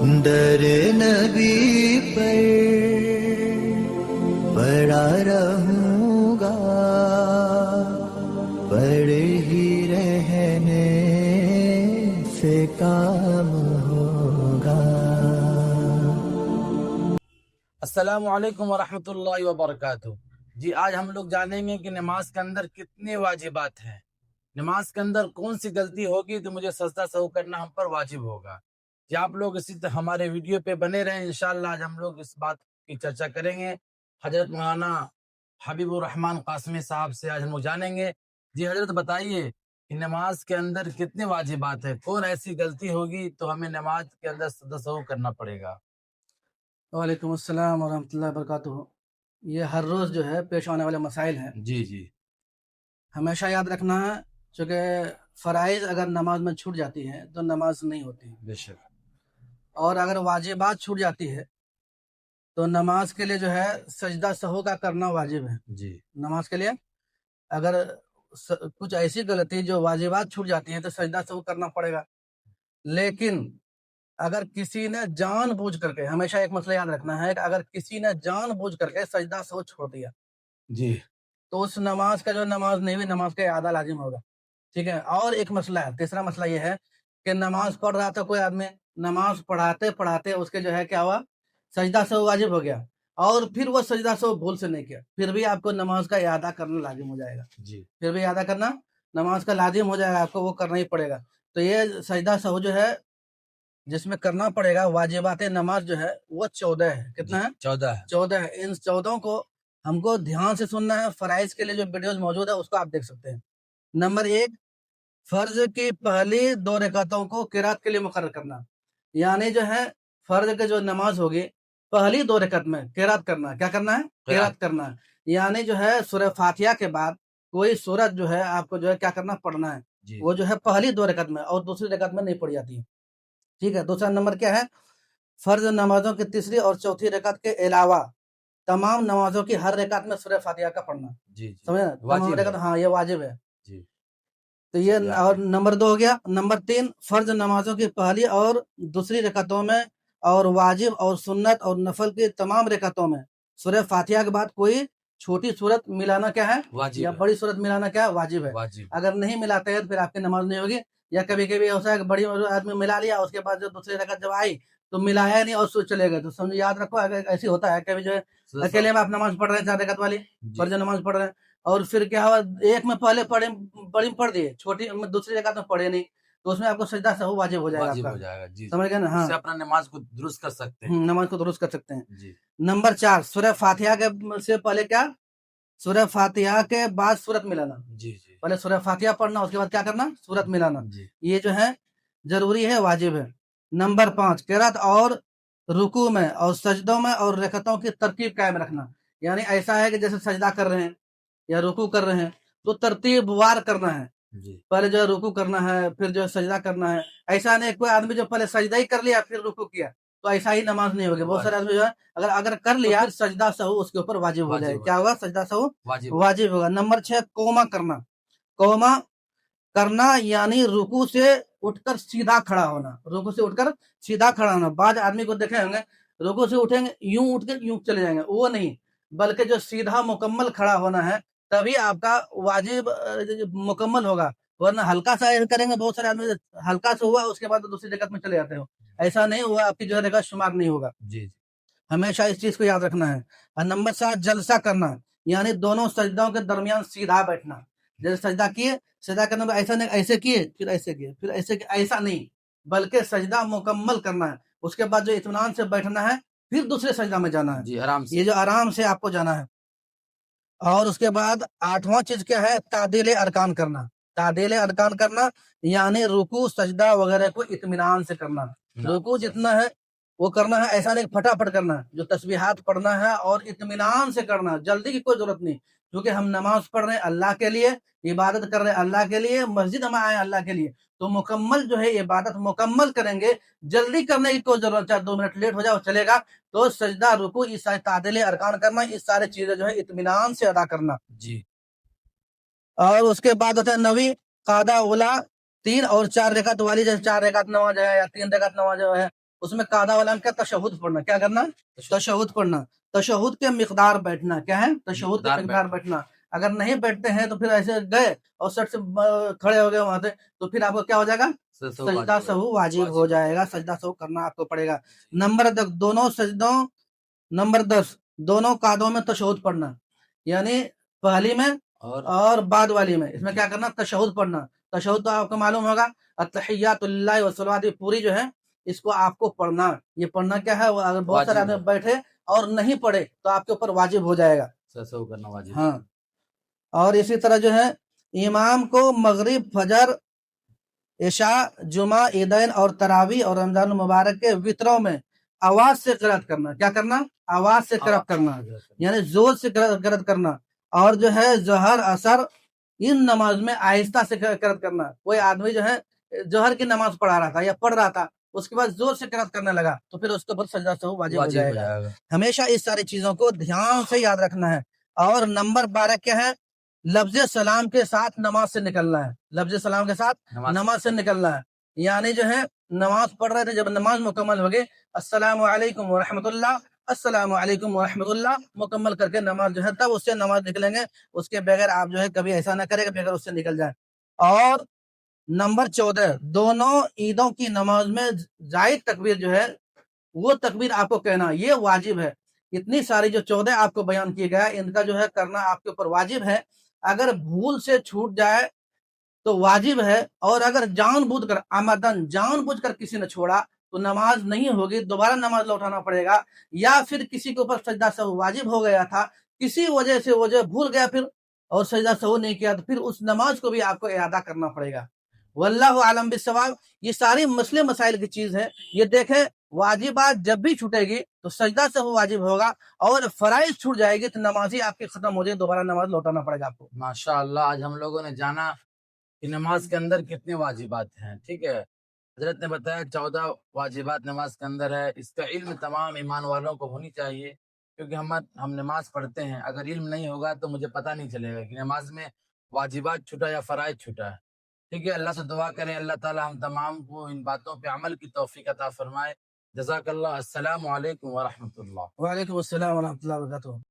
در نبی پر پڑا رہوں گا، پڑے ہی رہنے سے کام ہوگا۔ السلام علیکم ورحمۃ اللہ وبرکاتہ۔ جی آج ہم لوگ جانیں گے کہ نماز کے اندر کتنے واجبات ہیں، نماز کے اندر کون سی غلطی ہوگی تو مجھے سجدہ سہو کرنا ہم پر واجب ہوگا۔ جی آپ لوگ اسی طرح ہمارے ویڈیو پہ بنے رہیں، انشاءاللہ آج ہم لوگ اس بات کی چرچا کریں گے۔ حضرت مولانا حبیب الرحمان قاسمی صاحب سے آج ہم لوگ جانیں گے۔ جی حضرت بتائیے کہ نماز کے اندر کتنے واجبات ہیں، کون ایسی غلطی ہوگی تو ہمیں نماز کے اندر سجدہ سہو کرنا پڑے گا؟ وعلیکم السلام ورحمۃ اللہ وبرکاتہ۔ یہ ہر روز جو ہے پیش آنے والے مسائل ہیں، جی ہمیشہ یاد رکھنا ہے، چونکہ فرائض اگر نماز میں چھوٹ جاتی ہے تو نماز نہیں ہوتی، بے شک۔ اور اگر واجبات چھوٹ جاتی ہے تو نماز کے لیے جو ہے سجدہ سہو کا کرنا واجب ہے۔ جی نماز کے لیے اگر کچھ ایسی غلطی جو واجبات چھوٹ جاتی ہیں تو سجدہ سہو کرنا پڑے گا، لیکن اگر کسی نے جان بوجھ کر کے، ہمیشہ ایک مسئلہ یاد رکھنا ہے کہ اگر کسی نے جان بوجھ کر کے سجدہ سہو چھوڑ دیا جی تو اس نماز کا جو نماز نہیں ہوئی، نماز کا اعادہ لازم ہوگا، ٹھیک ہے۔ اور ایک مسئلہ ہے، تیسرا مسئلہ یہ ہے کہ نماز پڑھ رہا تھا کوئی آدمی، نماز پڑھاتے پڑھاتے اس کے جو ہے کیا ہوا، سجدہ سہو واجب ہو گیا، اور پھر وہ سجدہ سہو بھول سے نہیں کیا، پھر بھی آپ کو نماز کا اعادہ کرنا لازم ہو جائے گا، جی پھر بھی اعادہ کرنا نماز کا لازم ہو جائے گا، آپ کو وہ کرنا ہی پڑے گا۔ تو یہ سجدہ سہو جو ہے جس میں کرنا پڑے گا، واجبات نماز جو ہے وہ 14 ہے۔ کتنا ہے؟ 14 ہے۔ ان 14 کو ہم کو دھیان سے سننا ہے۔ فرائض کے لیے جو ویڈیوز موجود ہے اس کو آپ دیکھ سکتے ہیں۔ نمبر 1، فرض کی پہلی 2 رکعتوں کو قرات کے لیے مقرر کرنا، یعنی جو ہے فرض کی جو نماز ہوگی پہلی 2 رکعت میں قرات کرنا، کیا کرنا ہے؟ قرات کرنا ہے، یعنی جو ہے سورہ فاتحہ کے بعد کوئی سورت جو ہے آپ کو جو ہے کیا کرنا، پڑھنا ہے، وہ جو ہے پہلی 2 رکعت میں، اور دوسری رکعت میں نہیں پڑھی جاتی ہے، ٹھیک ہے۔ دوسرا نمبر کیا ہے؟ فرض نمازوں کی تیسری اور چوتھی رکعت کے علاوہ تمام نمازوں کی ہر رکعت میں سورہ فاتحہ کا پڑھنا، سمجھے نا؟ تمام رکعت، ہاں یہ واجب ہے۔ تو یہ اور نمبر 2 ہو گیا۔ نمبر 3، فرض نمازوں کی پہلی اور دوسری رکعتوں میں اور واجب اور سنت اور نفل کی تمام رکعتوں میں سورہ فاتحہ کے بعد کوئی چھوٹی سورت ملانا کیا ہے، یا بڑی سورت ملانا کیا ہے، واجب ہے۔ اگر نہیں ملاتے ہیں تو پھر آپ کی نماز نہیں ہوگی، یا کبھی کبھی ہوتا ہے کہ بڑی آدمی ملا لیا، اس کے بعد جو دوسری رکعت جب آئی تو ملایا نہیں اور سوچ چلے گئے، تو سمجھ یاد رکھو اگر ایسی ہوتا ہے کبھی جو ہے اکیلے میں آپ نماز پڑھ رہے ہیں 4 رکعت والی فرض نماز پڑھ رہے ہیں، اور پھر کیا ہوا، ایک میں پہلے بڑی پڑھ دیے، چھوٹی دوسری رکعت میں پڑھے نہیں، تو اس میں آپ کو سجدہ سہو واجب ہو جائے گا، سمجھ گئے نا؟ ہاں، اپنا نماز کو درست کر سکتے ہیں، نماز کو درست کر سکتے ہیں۔ نمبر 4، سورہ فاتحہ کے سے پہلے کیا، سورہ فاتحہ کے بعد سورت ملانا، پہلے سورہ فاتحہ پڑھنا، اس کے بعد کیا کرنا، سورت ملانا، یہ جو ہے ضروری ہے، واجب ہے۔ نمبر 5، قرات اور رکوع میں اور سجدوں میں اور رکعتوں کی ترتیب قائم رکھنا، یعنی ایسا ہے کہ جیسے سجدہ کر رہے ہیں یا رکوع کر رہے ہیں تو ترتیب وار کرنا ہے، پہلے جو ہے رکوع کرنا ہے، پھر جو ہے سجدہ کرنا ہے، ایسا نہیں کوئی آدمی جو پہلے سجدہ ہی کر لیا پھر رکوع کیا تو ایسا ہی نماز نہیں ہوگی۔ بہت سارے آدمی جو ہے اگر کر لیا سجدہ سہو اس کے اوپر واجب ہو جائے، کیا ہوگا، سجدہ سہو واجب ہوگا۔ نمبر 6، قوما کرنا، قوما کرنا یعنی رکوع سے اٹھ کر سیدھا کھڑا ہونا، رکوع سے اٹھ کر سیدھا کھڑا ہونا۔ بعض آدمی کو دیکھے ہوں گے رکوع سے اٹھیں گے یوں اٹھ کے یوں چلے جائیں گے، وہ نہیں، بلکہ جو سیدھا مکمل کھڑا ہونا ہے تبھی آپ کا واجب مکمل ہوگا، ورنہ ہلکا سا کریں گے، بہت سارے آدمی ہلکا سا ہوا اس کے بعد دوسری رکعت میں چلے جاتے ہو، ایسا نہیں ہوا، آپ کی جو رکعت شمار نہیں ہوگا، ہمیشہ اس چیز کو یاد رکھنا ہے۔ اور نمبر 7، جلسہ کرنا یعنی دونوں سجدوں کے درمیان سیدھا بیٹھنا، جیسے سجدہ کیے، سجدہ کرنے میں ایسا نہیں ایسے کیے پھر ایسے کیے پھر ایسے کیے، ایسا نہیں، بلکہ سجدہ مکمل کرنا ہے، اس کے بعد جو اطمینان سے بیٹھنا ہے پھر دوسرے سجدہ میں جانا ہے، یہ جو آرام سے آپ کو جانا ہے۔ اور اس کے بعد 8واں چیز کیا ہے، تعدیل ارکان کرنا، تعدیل ارکان کرنا یعنی رکوع سجدہ وغیرہ کو اطمینان سے کرنا، رکوع جتنا ہے وہ کرنا ہے، ایسا نہیں پھٹافٹ کرنا ہے، جو تسبیحات پڑھنا ہے اور اطمینان سے کرنا، جلدی کی کوئی ضرورت نہیں، کیونکہ ہم نماز پڑھ رہے ہیں اللہ کے لیے، عبادت کر رہے ہیں اللہ کے لیے، مسجد میں آئے اللہ کے لیے، تو مکمل جو ہے عبادت مکمل کریں گے، جلدی کرنے کی کوئی ضرورت، چاہے 2 منٹ لیٹ ہو جائے چلے گا، تو سجدہ رکوع اس سارے تعدیل ارکان کرنا، اس سارے چیزیں جو ہے اطمینان سے ادا کرنا۔ اور اس کے بعد ہوتا ہے 9ویں قاعدہ اولا، 3 اور 4 رکعت والی، جیسے 4 رکعت نماز ہے یا 3 رکعت نماز ہے اس میں قاعدہ والا کیا تشہد پڑھنا, کیا کرنا, تشہد پڑھنا, تشہد کے مقدار بیٹھنا, کیا ہے تشہد کے مقدار بیٹھنا. اگر نہیں بیٹھتے ہیں تو پھر ایسے گئے اور سٹ سے کھڑے ہو گئے وہاں سے, تو پھر آپ کو کیا ہو جائے گا, سجدہ سہو واجب ہو جائے گا, سجدہ سہو کرنا آپ کو پڑے گا. نمبر 10 دونوں سجدوں, نمبر 10 دونوں قعدوں میں تشہد پڑھنا, یعنی پہلی میں اور بعد والی میں, اس میں کیا کرنا, تشہد پڑھنا. تشہد تو آپ کو معلوم ہوگا, التحیات للہ والصلوات پوری جو ہے اس کو آپ کو پڑھنا. یہ پڑھنا کیا ہے, اگر بہت سارے آدمی بیٹھے اور نہیں پڑھے تو آپ کے اوپر واجب ہو جائے گا, کرنا واجب. ہاں. اور اسی طرح جو ہے امام کو مغرب, فجر, عشاء, جمعہ, عیدین اور تراویح اور رمضان المبارک کے وطروں میں آواز سے قرات کرنا. کیا کرنا, آواز سے قرات کرنا, یعنی زور سے قرات کرنا. اور جو ہے ظہر, عصر, ان نماز میں آہستہ سے قرات کرنا. کوئی آدمی جو ہے ظہر کی نماز پڑھا رہا تھا یا پڑھ رہا تھا, اس کے بعد زور سے قرات کرنے لگا تو پھر اس کے اوپر سجدہ سہو واجب ہو جائے گا. ہمیشہ اس ساری چیزوں کو دھیان سے یاد رکھنا ہے. اور نمبر 12 کیا ہے, لفظ سلام کے ساتھ نماز سے نکلنا ہے. لفظ سلام کے ساتھ نماز سے نکلنا ہے, یعنی جو ہے نماز پڑھ رہے تھے, جب نماز مکمل ہو گئی, السلام علیکم ورحمۃ اللہ, السلام علیکم ورحمۃ اللہ مکمل کر کے نماز جو ہے تب اس سے نماز نکلیں گے. اس کے بغیر آپ جو ہے کبھی ایسا نہ کرے کہ بغیر اس سے نکل جائے. اور نمبر 14 دونوں عیدوں کی نماز میں زائد تکبیر جو ہے وہ تکبیر آپ کو کہنا, یہ واجب ہے. اتنی ساری جو 14 آپ کو بیان کی گیا ان کا جو ہے کرنا آپ کے اوپر واجب ہے. اگر بھول سے چھوٹ جائے تو واجب ہے, اور اگر جان بوجھ کر آمدن جان بوجھ کر کسی نے چھوڑا تو نماز نہیں ہوگی, دوبارہ نماز لوٹانا پڑے گا. یا پھر کسی کے اوپر سجدہ سہو واجب ہو گیا تھا, کسی وجہ سے وہ جو بھول گیا پھر اور سجدہ سہو نہیں کیا, تو پھر اس نماز کو بھی آپ کو اعادہ کرنا پڑے گا. واللہ عالم بالصواب. یہ ساری مسئلے مسائل کی چیز ہے. یہ دیکھیں واجبات جب بھی چھوٹے گی تو سجدہ سہو واجب ہوگا, اور فرائض چھوٹ جائے گی تو نماز ہی آپ کی ختم ہو جائے, دوبارہ نماز لوٹانا پڑے گا آپ کو. ماشاءاللہ آج ہم لوگوں نے جانا کہ نماز کے اندر کتنے واجبات ہیں. ٹھیک ہے, حضرت نے بتایا 14 واجبات نماز کے اندر ہے. اس کا علم تمام ایمان والوں کو ہونی چاہیے, کیونکہ ہم نماز پڑھتے ہیں, اگر علم نہیں ہوگا تو مجھے پتہ نہیں چلے گا کہ نماز میں واجبات چھوٹا یا فرائض چھوٹا ہے. ٹھیک ہے, اللہ سے دعا کریں اللہ تعالی ہم تمام کو ان باتوں پہ عمل کی توفیق عطا فرمائے. جزاک اللہ. السلام علیکم ورحمۃ اللہ. وعلیکم السلام ورحمۃ اللہ وبرکاتہ.